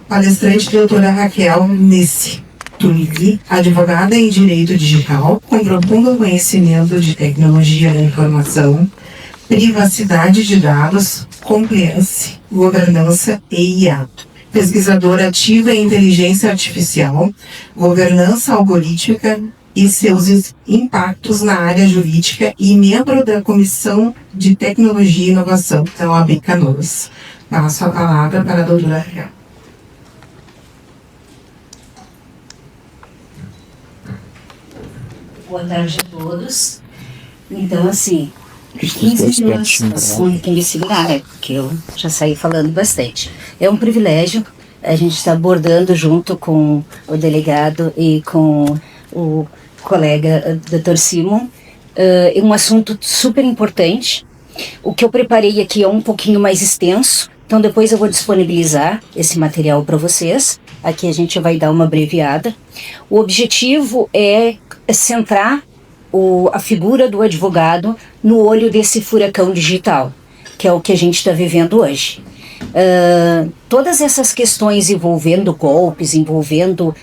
Palestrante doutora Raquel Nesse Tunili, advogada em Direito Digital, com profundo conhecimento de tecnologia da informação, privacidade de dados, compliance, governança e IA. Pesquisadora ativa em inteligência artificial, governança algorítmica e seus impactos na área jurídica e membro da Comissão de Tecnologia e Inovação da OAB Canoas. Passo a palavra para a doutora Raquel. Boa tarde a todos. Então, assim, 15 minutos tem que segurar, né? Porque eu já saí falando bastante. É um privilégio a gente estar abordando junto com o delegado e com o colega Dr. Simon um assunto super importante. O que eu preparei aqui é um pouquinho mais extenso, então depois eu vou disponibilizar esse material para vocês. Aqui a gente vai dar uma abreviada. O objetivo é centrar a figura do advogado no olho desse furacão digital, que é o que a gente está vivendo hoje. Todas essas questões envolvendo golpes, envolvendo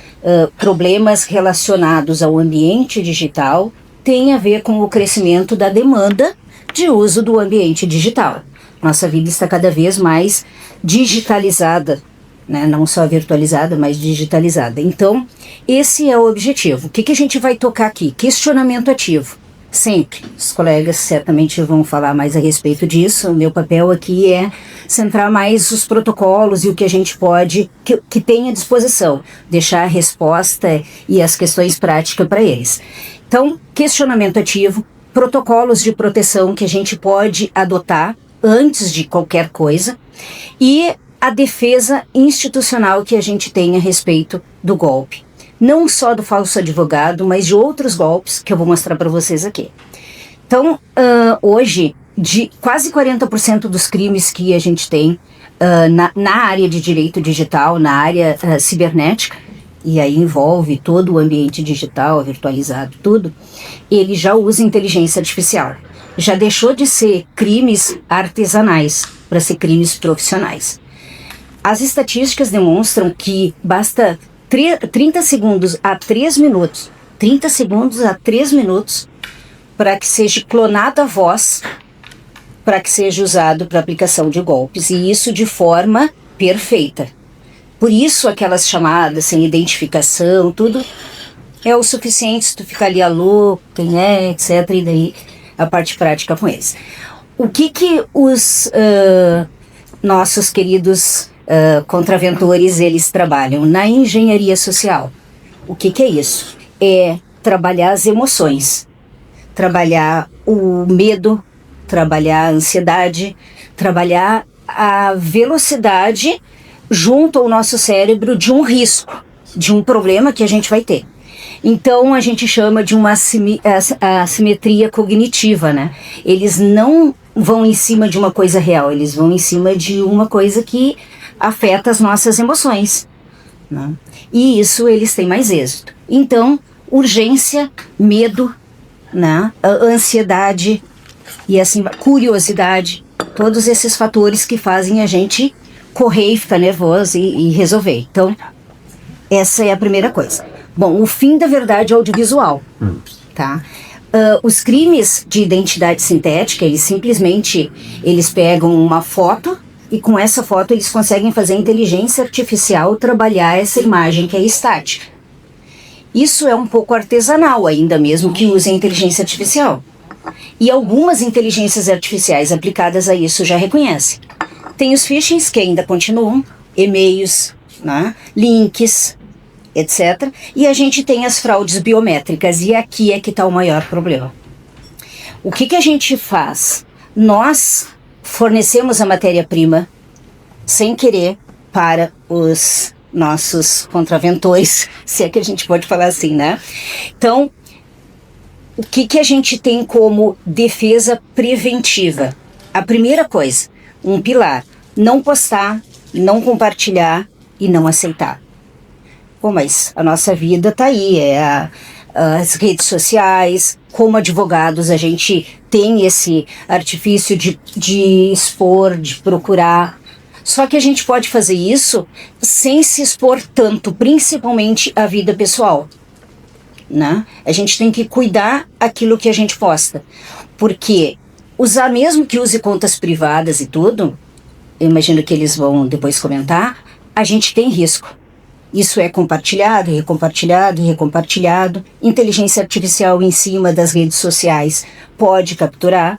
problemas relacionados ao ambiente digital, têm a ver com o crescimento da demanda de uso do ambiente digital. Nossa vida está cada vez mais digitalizada, né? Não só virtualizada, mas digitalizada. Então, esse é o objetivo. O que a gente vai tocar aqui? Questionamento ativo. Sempre. Os colegas certamente vão falar mais a respeito disso. O meu papel aqui é centrar mais os protocolos e o que a gente pode, que tem à disposição. Deixar a resposta e as questões práticas para eles. Então, questionamento ativo, protocolos de proteção que a gente pode adotar antes de qualquer coisa e a defesa institucional que a gente tem a respeito do golpe. Não só do falso advogado, mas de outros golpes que eu vou mostrar para vocês aqui. Então, hoje, de quase 40% dos crimes que a gente tem na área de direito digital, na área cibernética, e aí envolve todo o ambiente digital, virtualizado, tudo, ele já usa inteligência artificial. Já deixou de ser crimes artesanais para ser crimes profissionais. As estatísticas demonstram que basta 30 segundos a 3 minutos, 30 segundos a 3 minutos para que seja clonada a voz, para que seja usado para aplicação de golpes, e isso de forma perfeita. Por isso aquelas chamadas sem identificação, tudo é o suficiente se tu ficar ali alô, quem é, etc, e daí a parte prática com eles. O que os nossos queridos contraventores, eles trabalham? Na engenharia social. O que é isso? É trabalhar as emoções, trabalhar o medo, trabalhar a ansiedade, trabalhar a velocidade junto ao nosso cérebro de um risco, de um problema que a gente vai ter. Então a gente chama de uma assimetria cognitiva, né? Eles não vão em cima de uma coisa real, eles vão em cima de uma coisa que afeta as nossas emoções, né? E isso eles têm mais êxito. Então, urgência, medo, né? Ansiedade e assim, curiosidade, todos esses fatores que fazem a gente correr e ficar nervoso e resolver. Então, essa é a primeira coisa. Bom, o fim da verdade audiovisual, tá? Os crimes de identidade sintética, eles simplesmente, eles pegam uma foto e com essa foto eles conseguem fazer a inteligência artificial trabalhar essa imagem que é estática. Isso é um pouco artesanal ainda, mesmo que use a inteligência artificial. E algumas inteligências artificiais aplicadas a isso já reconhecem. Tem os phishings que ainda continuam, e-mails, né, links, etc. E a gente tem as fraudes biométricas, e aqui é que está o maior problema. O que a gente faz? Nós fornecemos a matéria-prima sem querer para os nossos contraventores, se é que a gente pode falar assim, né? Então, o que a gente tem como defesa preventiva? A primeira coisa, um pilar: não postar, não compartilhar e não aceitar. Pô, mas a nossa vida está aí, as redes sociais. Como advogados, a gente tem esse artifício de expor, de procurar Só que a gente pode fazer isso sem se expor tanto, principalmente à vida pessoal, né? A gente tem que cuidar aquilo que a gente posta, porque usar, mesmo que use contas privadas e tudo, eu imagino que eles vão depois comentar, a gente tem risco. Isso é compartilhado, recompartilhado, recompartilhado. Inteligência artificial em cima das redes sociais pode capturar.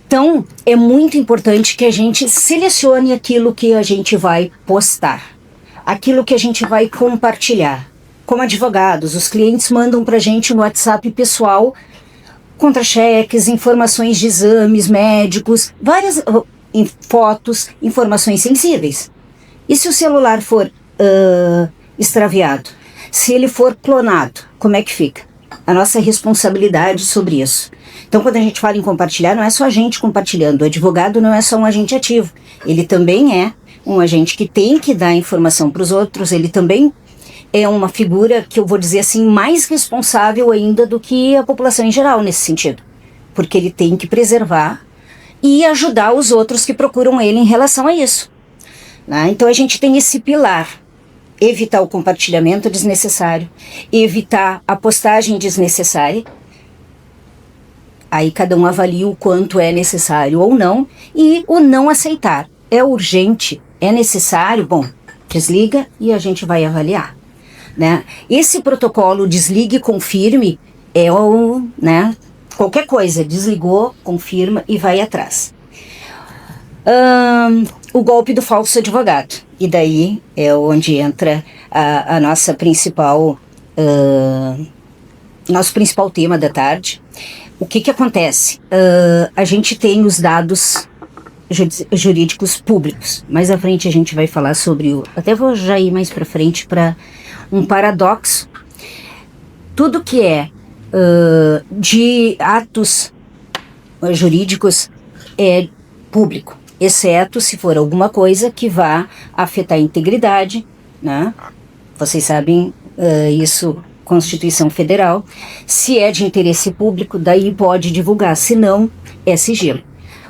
Então, é muito importante que a gente selecione aquilo que a gente vai postar, aquilo que a gente vai compartilhar. Como advogados, os clientes mandam para a gente no WhatsApp pessoal contra-cheques, informações de exames médicos, várias fotos, informações sensíveis. E se o celular for extraviado? Se ele for clonado, como é que fica? A nossa responsabilidade sobre isso. Então, quando a gente fala em compartilhar, não é só a gente compartilhando. O advogado não é só um agente ativo. Ele também é um agente que tem que dar informação para os outros. Ele também é uma figura que eu vou dizer assim, mais responsável ainda do que a população em geral nesse sentido. Porque ele tem que preservar e ajudar os outros que procuram ele em relação a isso. Né? Então, a gente tem esse pilar. Evitar o compartilhamento desnecessário, evitar a postagem desnecessária. Aí cada um avalia o quanto é necessário ou não, e o não aceitar. É urgente, é necessário, bom, desliga e a gente vai avaliar. Né? Esse protocolo desligue e confirme é o, né, qualquer coisa, desligou, confirma e vai atrás. O golpe do falso advogado. E daí é onde entra a nossa principal, nosso principal tema da tarde. O que acontece? A gente tem os dados jurídicos públicos. Mais à frente a gente vai falar sobre o... Até vou já ir mais para frente para um paradoxo. Tudo que é de atos jurídicos é público, exceto se for alguma coisa que vá afetar a integridade, né? Vocês sabem isso, Constituição Federal. Se é de interesse público, daí pode divulgar, se não, é sigilo.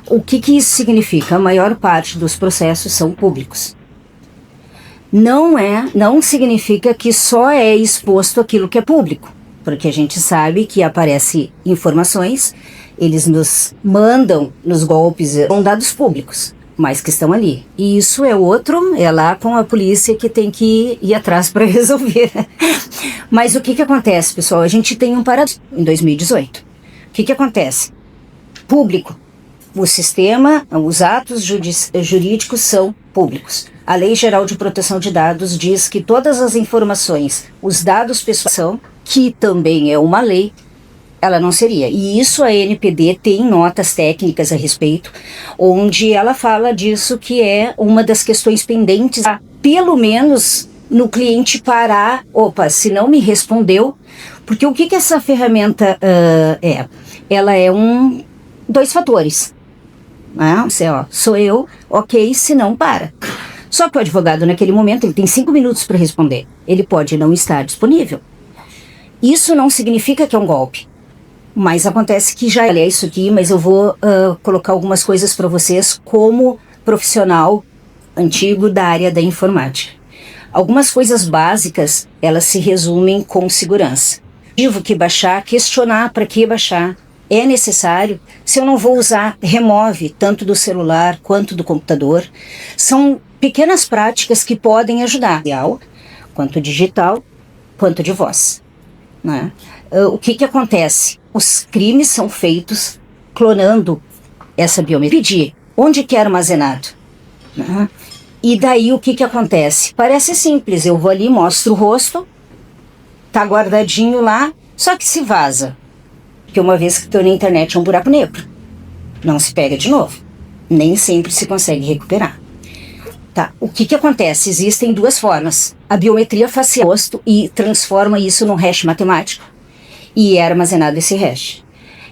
O que isso significa? A maior parte dos processos são públicos. Não significa que só é exposto aquilo que é público, porque a gente sabe que aparecem informações, eles nos mandam nos golpes, são dados públicos, mas que estão ali. E isso é outro, é lá com a polícia que tem que ir atrás para resolver. Mas o que acontece, pessoal? A gente tem um paradoxo em 2018. O que acontece? Público. O sistema, os atos jurídicos são públicos. A Lei Geral de Proteção de Dados diz que todas as informações, os dados pessoais, são, que também é uma lei, ela não seria. E isso a NPD tem notas técnicas a respeito, onde ela fala disso, que é uma das questões pendentes, pelo menos no cliente parar, opa, se não me respondeu, porque o que essa ferramenta é? Ela é dois fatores. Você, sou eu, ok, se não, para. Só que o advogado naquele momento, ele tem 5 minutos para responder. Ele pode não estar disponível. Isso não significa que é um golpe. Mas acontece que já é isso aqui, mas eu vou colocar algumas coisas para vocês como profissional antigo da área da informática. Algumas coisas básicas, elas se resumem com segurança. Tive que baixar, questionar para que baixar. É necessário? Se eu não vou usar, remove, tanto do celular quanto do computador. São pequenas práticas que podem ajudar, quanto digital, quanto de voz. Né? O que acontece? Os crimes são feitos clonando essa biometria. Pedir onde que é armazenado. Né? E daí o que acontece? Parece simples, eu vou ali, mostro o rosto, tá guardadinho lá, só que se vaza. Porque uma vez que estou na internet é um buraco negro. Não se pega de novo. Nem sempre se consegue recuperar. Tá. O que acontece? Existem duas formas. A biometria facial rosto e transforma isso num hash matemático. E é armazenado esse hash.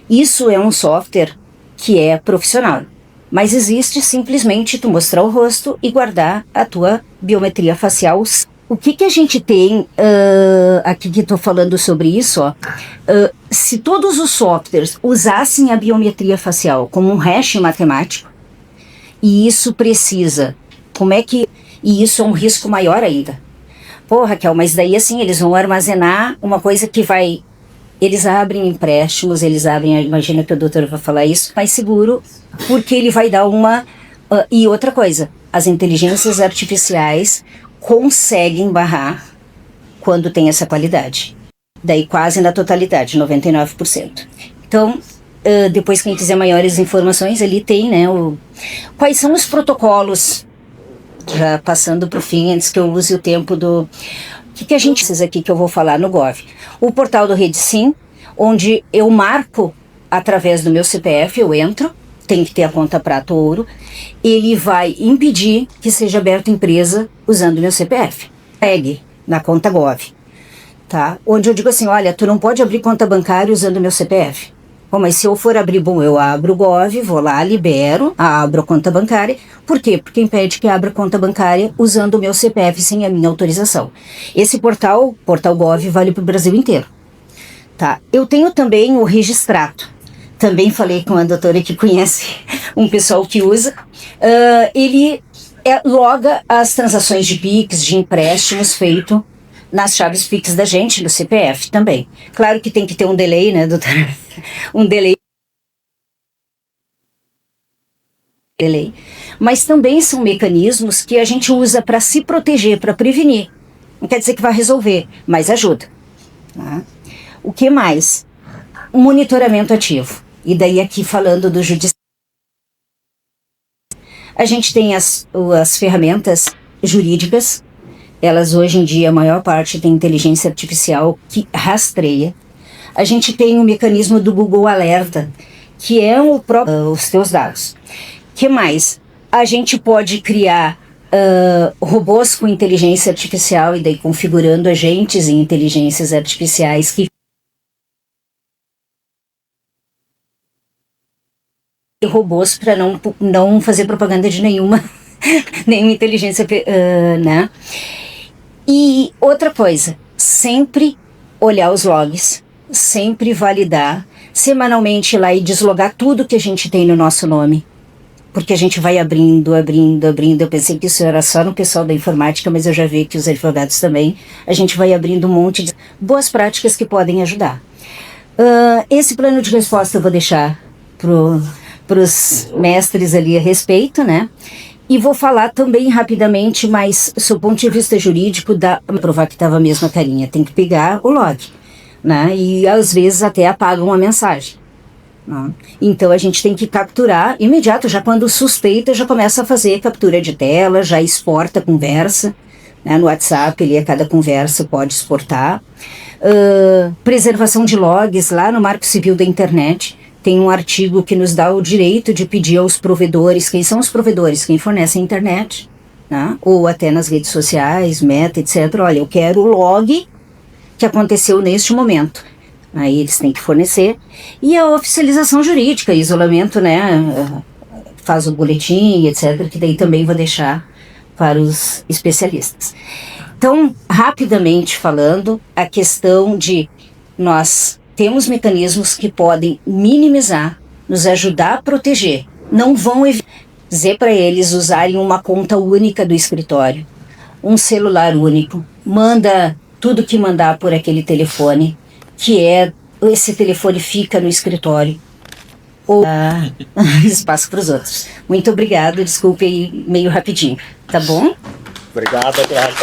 Isso é um software que é profissional. Mas existe simplesmente tu mostrar o rosto e guardar a tua biometria facial. O que a gente tem, aqui que estou falando sobre isso, se todos os softwares usassem a biometria facial como um hash matemático, e isso precisa Como é que... E isso é um risco maior ainda. Pô, Raquel, mas daí assim, eles vão armazenar uma coisa que vai... Eles abrem empréstimos, eles abrem... Imagina que o doutor vai falar isso. Mais seguro, porque ele vai dar uma... e outra coisa, as inteligências artificiais conseguem barrar quando tem essa qualidade. Daí quase na totalidade, 99%. Então, depois quem quiser maiores informações, ali tem, né, quais são os protocolos, já passando para o fim, antes que eu use o tempo do... O que a gente precisa aqui que eu vou falar no Gov? O portal do RedeSim, onde eu marco através do meu CPF, eu entro, tem que ter a conta prata ou ouro, ele vai impedir que seja aberta empresa usando meu CPF. Pegue na conta Gov, tá? Onde eu digo assim, olha, tu não pode abrir conta bancária usando meu CPF. Bom, mas se eu for abrir, bom, eu abro o Gov, vou lá, libero, abro a conta bancária. Por quê? Porque impede que abra conta bancária usando o meu CPF sem a minha autorização. Esse portal Gov, vale para o Brasil inteiro. Tá? Eu tenho também o Registrato. Também falei com a doutora que conhece um pessoal que usa. Ele loga as transações de Pix, de empréstimos feito nas chaves Pix da gente, no CPF também. Claro que tem que ter um delay, né, doutora? Um delay. Mas também são mecanismos que a gente usa para se proteger, para prevenir. Não quer dizer que vai resolver, mas ajuda. Tá? O que mais? Um monitoramento ativo. E daí aqui falando do judiciário. A gente tem as ferramentas jurídicas. Elas hoje em dia, a maior parte tem inteligência artificial que rastreia. A gente tem o mecanismo do Google Alerta, que é os teus dados. Que mais? A gente pode criar robôs com inteligência artificial e daí configurando agentes em inteligências artificiais que robôs para não fazer propaganda de nenhuma inteligência, né? E outra coisa, sempre olhar os logs, sempre validar, semanalmente ir lá e deslogar tudo que a gente tem no nosso nome. Porque a gente vai abrindo. Eu pensei que isso era só no pessoal da informática, mas eu já vi que os advogados também. A gente vai abrindo um monte de boas práticas que podem ajudar. Esse plano de resposta eu vou deixar para os mestres ali a respeito, né? E vou falar também rapidamente, mas do ponto de vista jurídico, dá para provar que estava a mesma carinha. Tem que pegar o log, né? E às vezes até apagam uma mensagem. Né? Então a gente tem que capturar imediato, já quando suspeita, já começa a fazer captura de tela, já exporta a conversa. Né? No WhatsApp, a cada conversa pode exportar. Preservação de logs, lá no Marco Civil da Internet. Tem um artigo que nos dá o direito de pedir aos provedores, quem são os provedores? Quem fornece a internet, né? Ou até nas redes sociais, Meta, etc. Olha, eu quero o log que aconteceu neste momento. Aí eles têm que fornecer. E a oficialização jurídica, isolamento, né? Faz o boletim, etc. Que daí também vou deixar para os especialistas. Então, rapidamente falando, a questão de nós... Temos mecanismos que podem minimizar, nos ajudar a proteger. Não vão dizer para eles usarem uma conta única do escritório, um celular único. Manda tudo que mandar por aquele telefone, esse telefone fica no escritório. Ou espaço para os outros. Muito obrigado, desculpe aí meio rapidinho. Tá bom? Obrigado, Clara.